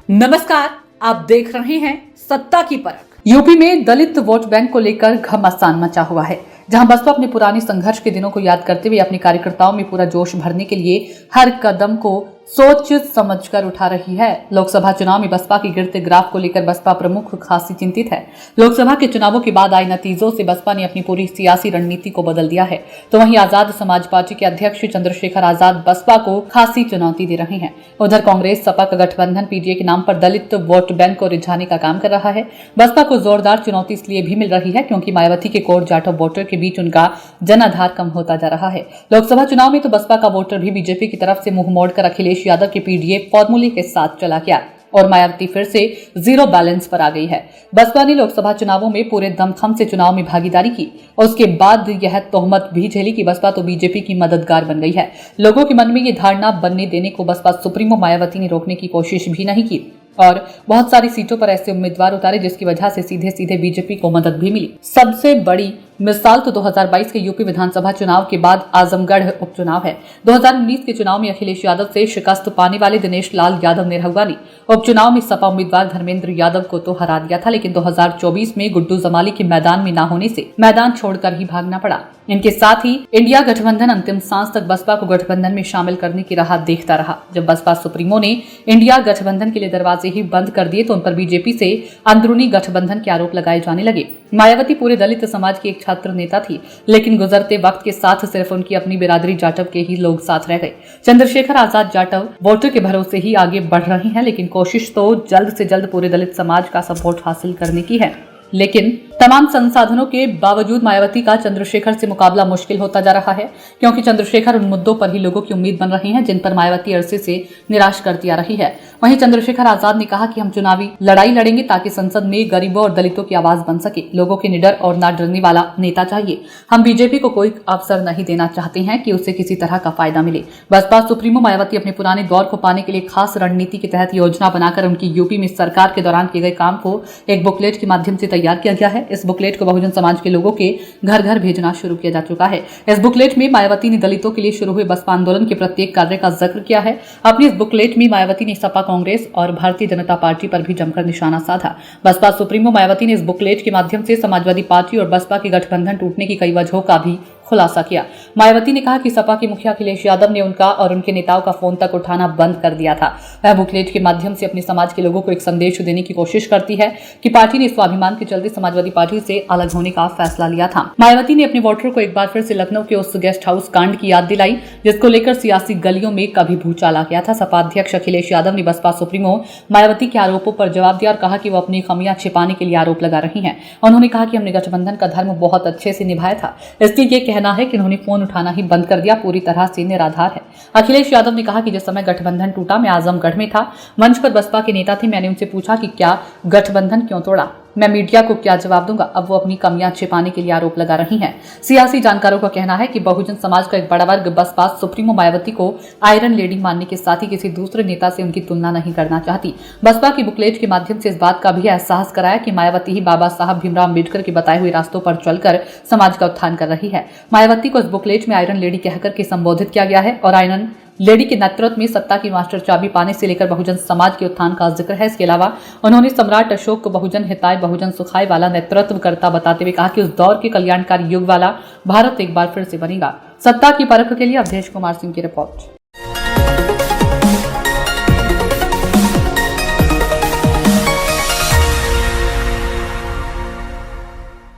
नमस्कार, आप देख रहे हैं सत्ता की परख। यूपी में दलित वोट बैंक को लेकर घमासान मचा हुआ है, जहां बसपा अपने पुराने संघर्ष के दिनों को याद करते हुए अपने कार्यकर्ताओं में पूरा जोश भरने के लिए हर कदम को सोच समझकर उठा रही है। लोकसभा चुनाव में बसपा के गिरते ग्राफ को लेकर बसपा प्रमुख खासी चिंतित है। लोकसभा के चुनावों के बाद आए नतीजों से बसपा ने अपनी पूरी सियासी रणनीति को बदल दिया है, तो वहीं आजाद समाज पार्टी के अध्यक्ष चंद्रशेखर आजाद बसपा को खासी चुनौती दे रहे हैं। उधर कांग्रेस सपा का गठबंधन पीडीए के नाम पर दलित वोट बैंक को रिझाने का काम कर रहा है। बसपा को जोरदार चुनौती इसलिए भी मिल रही है क्योंकि मायावती के कोर जाटव वोटर के बीच उनका जनाधार कम होता जा रहा है। लोकसभा चुनाव में तो बसपा का वोटर भी बीजेपी की तरफ से मुंह मोड़कर अखिलेश यादव के पीडीए फॉर्मूले के साथ चला गया और मायावती फिर से जीरो बैलेंस पर आ गई है। बसपा ने लोकसभा चुनावों में पूरे दमखम से चुनाव में भागीदारी की और उसके बाद यह तोहमत भी झेली कि बसपा तो बीजेपी की मददगार बन गई है। लोगों के मन में ये धारणा बनने देने को बसपा सुप्रीमो मायावती ने रोकने की कोशिश भी नहीं की और बहुत सारी सीटों पर ऐसे उम्मीदवार उतारे जिसकी वजह से सीधे सीधे बीजेपी को मदद भी मिली। सबसे बड़ी मिसाल तो 2022 के यूपी विधानसभा चुनाव के बाद आजमगढ़ उपचुनाव है। 2019 के चुनाव में अखिलेश यादव से शिकस्त पाने वाले दिनेश लाल यादव निरहुआ ने उपचुनाव में सपा उम्मीदवार धर्मेंद्र यादव को तो हरा दिया था, लेकिन 2024 में गुड्डू जमाली के मैदान में न होने से मैदान छोड़कर ही भागना पड़ा। इनके साथ ही इंडिया गठबंधन अंतिम सांस तक बसपा को गठबंधन में शामिल करने की राह देखता रहा। जब बसपा सुप्रीमो ने इंडिया गठबंधन के लिए दरवाजे ही बंद कर दिए तो उन पर बीजेपी से अंदरूनी गठबंधन के आरोप लगाए जाने लगे। मायावती पूरे दलित समाज की एक छात्र नेता थी, लेकिन गुजरते वक्त के साथ सिर्फ उनकी अपनी बिरादरी जाटव के ही लोग साथ रह गए। चंद्रशेखर आजाद जाटव वोटर के भरोसे ही आगे बढ़ रहे हैं, लेकिन कोशिश तो जल्द से जल्द पूरे दलित समाज का सपोर्ट हासिल करने की है। लेकिन तमाम संसाधनों के बावजूद मायावती का चंद्रशेखर से मुकाबला मुश्किल होता जा रहा है, क्योंकि चंद्रशेखर उन मुद्दों पर ही लोगों की उम्मीद बन रहे हैं जिन पर मायावती अरसे से निराश करती आ रही है। वहीं चंद्रशेखर आजाद ने कहा कि हम चुनावी लड़ाई लड़ेंगे ताकि संसद में गरीबों और दलितों की आवाज बन सके। लोगों के निडर और ना डरने वाला नेता चाहिए। हम बीजेपी को कोई अवसर नहीं देना चाहते हैं कि उसे किसी तरह का फायदा मिले। बसपा सुप्रीमो मायावती अपने पुराने दौर को पाने के लिए खास रणनीति के तहत योजना बनाकर उनकी यूपी में सरकार के दौरान किए गए काम को एक बुकलेट के माध्यम से तैयार किया गया है। इस बुकलेट को बहुजन समाज के लोगों के घर घर भेजना शुरू किया जा चुका है। इस बुकलेट में मायावती ने दलितों के लिए शुरू हुए बसपा आंदोलन के प्रत्येक कार्य का जिक्र किया है। अपनी इस बुकलेट में मायावती ने सपा, कांग्रेस और भारतीय जनता पार्टी पर भी जमकर निशाना साधा। बसपा सुप्रीमो मायावती ने इस बुकलेट के माध्यम से समाजवादी पार्टी और बसपा के गठबंधन टूटने की कई वजहों का भी खुलासा किया। मायावती ने कहा कि सपा के मुखिया अखिलेश यादव ने उनका और उनके नेताओं का फोन तक उठाना बंद कर दिया था। वह बुकलेट के माध्यम से अपने समाज के लोगों को एक संदेश देने की कोशिश करती है कि पार्टी ने स्वाभिमान के चलते समाजवादी पार्टी से अलग होने का फैसला लिया था। मायावती ने अपने वोटरों को एक बार फिर से लखनऊ के उस गेस्ट हाउस कांड की याद दिलाई जिसको लेकर सियासी गलियों में कभी भूचाल आ गया था। सपा अध्यक्ष अखिलेश यादव ने बसपा सुप्रीमो मायावती के आरोपों पर जवाब दिया और कहा कि वो अपनी खामियां छिपाने के लिए आरोप लगा रही हैं। उन्होंने कहा कि हमने गठबंधन का धर्म बहुत अच्छे से निभाया था, इसलिए ये कहना है कि उन्होंने फोन उठाना ही बंद कर दिया पूरी तरह से निराधार है। अखिलेश यादव ने कहा कि जिस समय गठबंधन टूटा मैं आजमगढ़ में था, मंच पर बसपा के नेता थे। मैंने उनसे पूछा कि क्या गठबंधन क्यों तोड़ा, मैं मीडिया को क्या जवाब दूंगा। अब वो अपनी कमियां छिपाने के लिए आरोप लगा रही हैं। सियासी जानकारों का कहना है कि बहुजन समाज का एक बड़ा वर्ग बसपा सुप्रीमो मायावती को आयरन लेडी मानने के साथ ही किसी दूसरे नेता से उनकी तुलना नहीं करना चाहती। बसपा की बुकलेट के माध्यम से इस बात का भी एहसास कराया कि मायावती ही बाबा साहब भीमराव अम्बेडकर के बताए हुए रास्तों पर चलकर समाज का उत्थान कर रही है। मायावती को इस बुकलेट में आयरन लेडी कहकर के संबोधित किया गया है और आयरन लेडी के नेतृत्व में सत्ता की मास्टर चाबी पाने से लेकर बहुजन समाज के उत्थान का जिक्र है। इसके अलावा उन्होंने सम्राट अशोक को बहुजन हिताय बहुजन सुखाय वाला नेतृत्व करता बताते हुए कहा कि उस दौर के कल्याणकारी युग वाला भारत एक बार फिर से बनेगा। सत्ता की परख के लिए अवधेश कुमार सिंह की रिपोर्ट।